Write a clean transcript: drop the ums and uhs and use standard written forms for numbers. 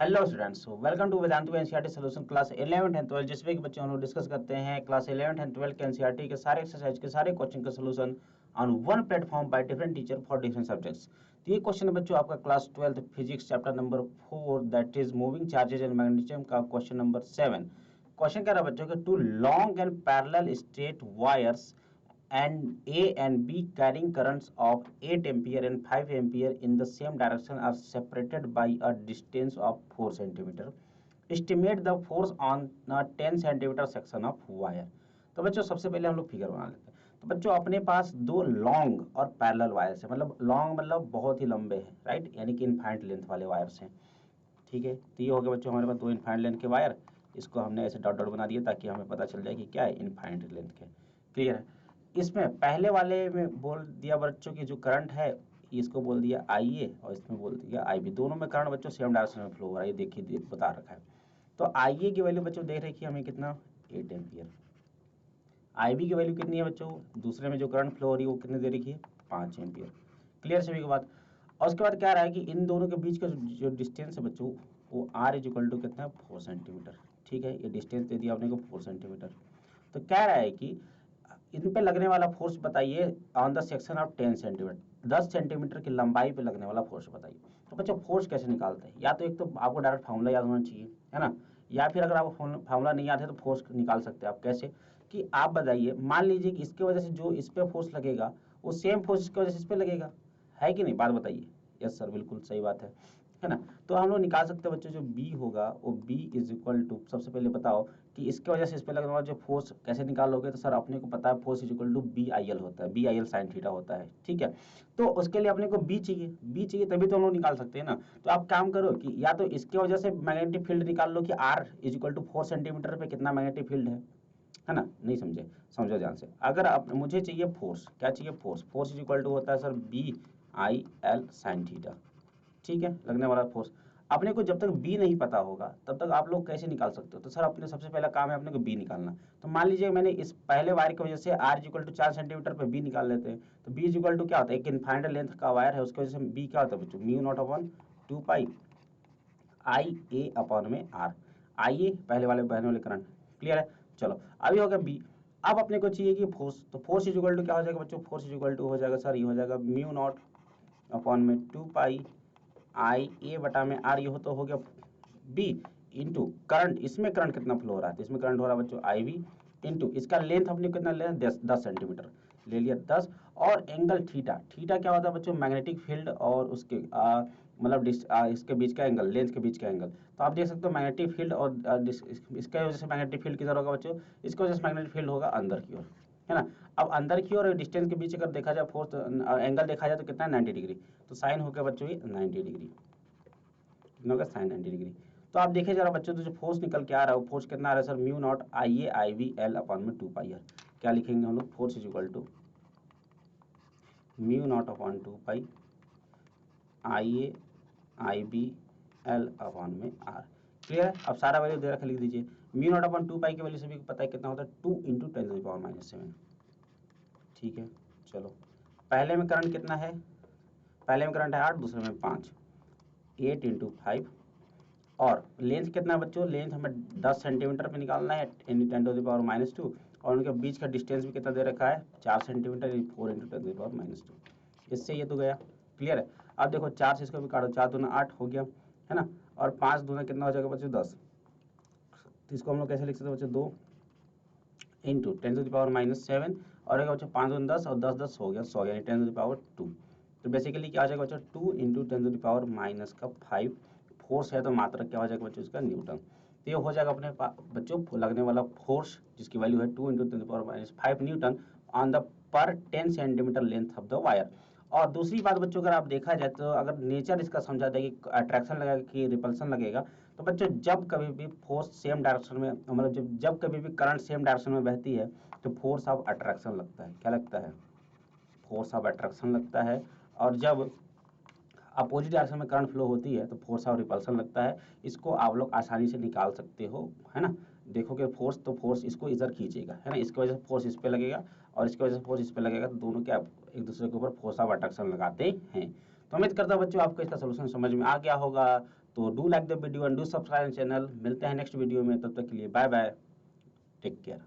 Hello students, welcome to Vedantu NCERT solution class 11th and 12th, जिसमें कि बच्चों हम लोग डिस्कस करते हैं क्लास 11th एंड 12th के एनसीईआरटी के सारे एक्सरसाइज के सारे क्वेश्चन का solution on one platform by different teacher for different subjects. तो ये क्वेश्चन है बच्चों आपका class 12th physics chapter number 4 that is moving charges and magnetism का क्वेश्चन नंबर 7। क्वेश्चन कह रहा है बच्चों के two long and parallel straight wires and A and B carrying currents of 8 ampere and 5 ampere in the same direction are separated by a distance of 4 centimeter. Estimate the force on a 10 centimeter section of wire. तो बच्चों सबसे पहले हम लोग figure बना लेते हैं। तो बच्चों अपने पास दो लॉन्ग और पैरेलल वायर्स है, मतलब लॉन्ग मतलब बहुत ही लंबे हैं, राइट, यानी कि इनफाइनाइट लेंथ वाले वायर्स हैं। ठीक है, तो ये हो गया बच्चों हमारे पास दो इनफाइनाइट लेंथ के वायर। इसको हमने ऐसे डॉट डॉट बना दिया ताकि हमें पता चल जाए कि क्या है, इनफाइनाइट लेंथ के। क्लियर है। इसमें पहले वाले में बोल दिया बच्चों की जो करंट है इसको बोल दिया IA और इसमें बोल दिया IB। दोनों में करंट बच्चों सेम डायरेक्शन में फ्लो हो रहा है, ये देखिए बता रखा है। तो IA की वैल्यू बच्चों देख रखी है हमें कितना, 8 एम्पियर। IB की वैल्यू कितनी है बच्चों, दूसरे में जो करंट फ्लो हो रही है वो कितनी दे रखी है, 5 एम्पियर। क्लियर सभी के बाद। और उसके बाद क्या रहा है कि इन दोनों के बीच का जो डिस्टेंस है बच्चों वो R इज इक्वल टू कितना है, 4 सेंटीमीटर। ठीक है, ये डिस्टेंस दे दिया आपने को 4 सेंटीमीटर। तो कह रहा है कि इन पे लगने वाला फोर्स बताइए on the section of 10 centimetre, 10 centimetre की लंबाई पे लगने वाला फोर्स बताइए। तो बच्चों फोर्स कैसे निकालते हैं, या तो एक तो आपको डायरेक्ट फार्मूला याद होना चाहिए, है ना, या फिर अगर आपको फार्मूला नहीं याद है तो फोर्स निकाल सकते हैं आप। कैसे कि आप बताइए, मान लीजिए कि इसके वजह से जो इस पे फोर्स लगेगा वो सेम फोर्स इसकी वजह से इस पे लगेगा, है कि नहीं, बात बताइए। यस सर, बिल्कुल सही बात है ना। तो हम लोग निकाल सकते हैं बच्चों, जो B होगा वो B इज इक्वल टू, सबसे पहले बताओ कि इसके वजह से इस पे लगने वाला जो फोर्स कैसे निकालोगे। तो सर अपने को पता है force is equal to BIL होता है, BIL साइन थीटा होता है। ठीक है, तो उसके लिए अपने को B चाहिए तभी तो हम लोग निकाल सकते हैं ना। तो आप काम करो कि या तो इसके वजह से मैग्नेटिक फील्ड निकाल लो कि R is equal to 4 centimetre पे कितना मैग्नेटिक फील्ड है ना। नहीं समझे, समझो ध्यान से। अगर आप मुझे चाहिए फोर्स, क्या चाहिए, फोर्स इज इक्वल टू होता है सर BIL साइन थीटा। ठीक है, लगने वाला फोर्स। अपने को जब तक B नहीं पता होगा तब तक आप लोग कैसे निकाल सकते हो। तो सर अपने सबसे पहला काम है अपने को B निकालना। तो मान लीजिए मैंने इस पहले वायर की वजह से R इक्वल टू 4 सेंटीमीटर पे B निकाल लेते हैं। तो B इक्वल टू क्या होता है, एक इनफाइनाइट लेंथ का वायर है, उसकी वजह से B क्या होता है बच्चों, mu naught upon 2 pi IA upon में R। IA पहले वाले बहने वाले करंट। क्लियर है, चलो अभी हो गया B। अब अपने को चाहिए कि फोर्स, तो फोर्स इज इक्वल टू क्या हो जाएगा बच्चों, फोर्स इज इक्वल टू हो जाएगा सर, ये हो जाएगा म्यू नॉट अपॉन में 2 पाई IA बटा में R। ये तो हो गया B इंटू करंट। इसमें करंट कितना फ्लो हो रहा है, तो इसमें करंट हो रहा है बच्चों IB इंटू इसका लेंथ अपने कितना ले रहे हैं, 10 सेंटीमीटर ले लिया 10। और एंगल थीटा, थीटा क्या होता है बच्चों, मैग्नेटिक फील्ड और उसके मतलब इसके बीच का एंगल, लेंथ के बीच का एंगल। तो आप देख सकते हो मैग्नेटिक फील्ड और इसके वजह से मैग्नेटिक फील्ड किधर होगा बच्चों, इसकी वजह से मैग्नेटिक फील्ड होगा अंदर की ओर, है ना। अब अंदर की ओर डिस्टेंस के बीच अगर देखा जाए फोर्स एंगल देखा जाए तो कितना है, 90 डिग्री। तो साइन हो गया बच्चों ये 90 डिग्री, कितना होगा, साइन 90 डिग्री। तो आप देखिए जरा बच्चों, तो जो फोर्स निकल के आ रहा है वो फोर्स कितना आ रहा है sir, mu naught IA IB L upon में 2 पाई आर। क्या लिखेंगे हम लोग, force is equal to mu naught upon 2 pi IA IB L upon में R। क्लियर है। अब सारा वैल्यू दे रखा, लिख दीजिए। म्यू नॉट अपॉन 2 पाई की वैल्यू सभी को पता है कितना होता है, 2 इंटू 10 टू द पावर -7। ठीक है, चलो पहले में करंट कितना है, पहले में करंट है 8, दूसरे में 5, 8 इंटू 5। और लेंथ कितना है बच्चों, लेंथ हमें 10 सेंटीमीटर पे निकालना है, 10 टू द पावर -2। और उनके बीच का डिस्टेंस भी कितना दे रखा है, 4 centimetre, 4 into 10 to the power -2। इससे ये तो गया। क्लियर है। अब देखो 4 से इसको भी काटो, 4 दूना 8 हो गया, है ना। और 5 दूना कितना हो जाएगा बच्चों, 10। तो इसको हम लोग कैसे लिख सकते हैं बच्चों, 2 इंटू 10 टू द पावर -7। और एक बच्चों 5 दूना 10 और 10 10 हो गया 100, यानी 10 टू द पावर 2। तो बेसिकली क्या हो जाएगा बच्चों, 2 into 10 to the power -5। Force है तो मात्रक क्या हो जाएगा बच्चों, इसका न्यूटन। तो ये हो जाएगा अपने बच्चों लगने वाला फोर्स, जिसकी वैल्यू है 2 into 10 to the power -5 newton on the पर 10 centimetre length of the wire. और दूसरी बात बच्चों, अगर आप देखा जाए तो अगर नेचर इसका समझा जाए कि अट्रैक्शन लगेगा कि रिपल्सन लगेगा, तो बच्चों जब कभी भी फोर्स सेम डायरेक्शन में, मतलब जब कभी भी करंट सेम डायरेक्शन में बहती है तो फोर्स ऑफ अट्रैक्शन लगता है। क्या लगता है, फोर्स ऑफ अट्रैक्शन लगता है। और जब अपोजिट डायरेक्शन में करंट फ्लो होती है तो फोर्स ऑफ रिपल्सन लगता है। इसको आप लोग आसानी से निकाल सकते हो, है ना। देखोगे फोर्स, तो फोर्स इसको इधर खींचेगा, है ना, इसकी वजह से फोर्स इस पे लगेगा और इसकी वजह से फोर्स इस पे लगेगा, तो दोनों क्या एक दूसरे के ऊपर फोर्स ऑफ अट्रैक्शन लगाते हैं। तो उम्मीद करता हूं बच्चों आपको इसका सोल्यूशन समझ में आ गया होगा। तो do like the video and do subscribe channel. मिलते हैं नेक्स्ट वीडियो में, तब तक के लिए बाय बाय, टेक केयर।